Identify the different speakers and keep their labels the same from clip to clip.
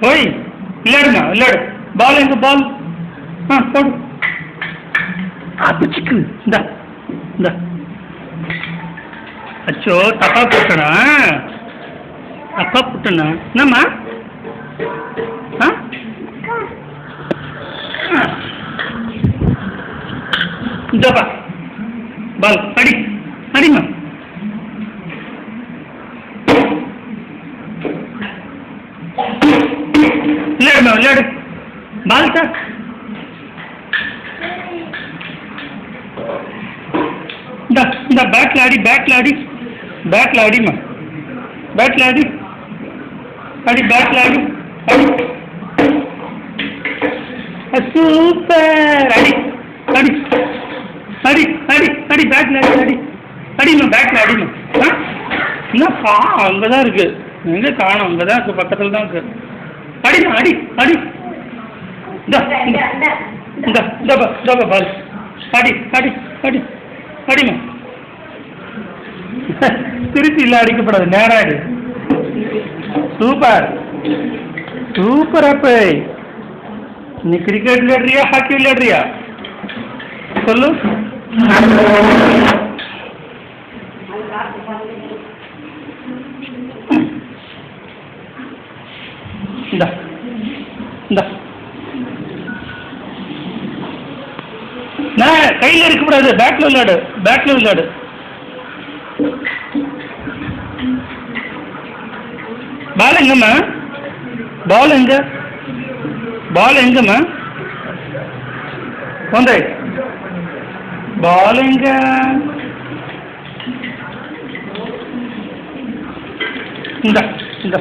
Speaker 1: ஓய் விளையாடுங்க விளையாடு. பால் எங்க பால்? போடு. பிச்சுக்கு இந்தா இந்தா. அச்சோ தப்பா போட்டனா? தப்பா போட்டனா? என்னம்மா? இந்தப்பா பால் அடி அடிமா. விளையாடுமா விளையாடு. பால் சார் இந்த பேட்ல அடி. பேட்ல அடி. பேட்ல அடிமா. பேட்ல அடி. அடி பேட்ல அடி. சூப்பர். அடி அடி அடி அடி அடி பேட்ல அடி. அடி அடிமா. பேட்ல அடிமா. என்னப்பா அங்கதான் இருக்கு. எங்க காணும்? அங்கதான் இருக்கு, பக்கத்துல தான் இருக்கு. அடிமா அடி அடி. இந்த பால் அடி அடி அடி அடிமா. திருச்சி இல்லை அடிக்கப்படாது, நேரம் அடி. Super super. அப்ப நீ கிரிக்கெட் விளையாடுறியா ஹாக்கி விளையாடுறியா சொல்லு. இந்த இந்த கையில் இருக்கக்கூடாது, பேட்ல விளையாடு. பேட்ல விளையாடு. பால் எங்கம்மா? பால் எங்க? பால் எங்கம்மா? வந்து பால் எங்க? இந்த இந்த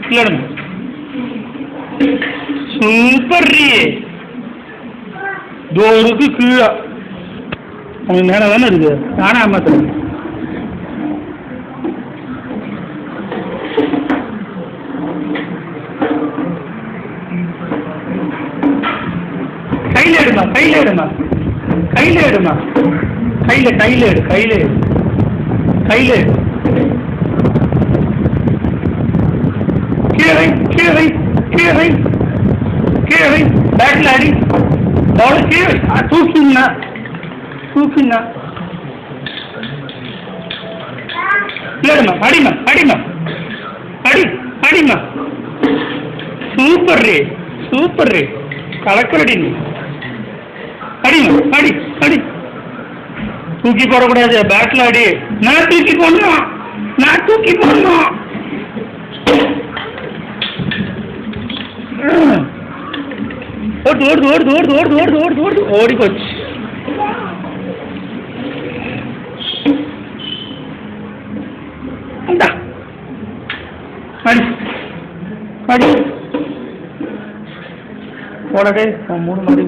Speaker 1: விளையாடுங்க. சூப்பர். தோருக்கு கீழே அவங்க மேலே தானே இருக்கு. நானே மாத்திரம் கையில் எடுமா. கையில் எடுமா. கையில் எடுமா. கையில் கையில் எடு. கையில் எடு. கையில் எடு. கீழே கீழே கீழே கீழே. பேட்டில் அடி. பால் கீழே தூக்கினா தூக்கினா. இல்லைம்மா அடிமா அடிமா அடி அடிமா. Super super. கலக்கடி நீ. அடிமா அடி அடி. தூக்கி போடக்கூடாது, பேட்டில் அடி. நான் தூக்கி போடணும், நான் தூக்கி போடணும். ஓடுது ஓடுது ஓடுது ஓடுது ஓடுது ஓடுது ஓடுது ஓடுது. ஓடி போச்சு. அடி அடி போடவே 3 மாடி.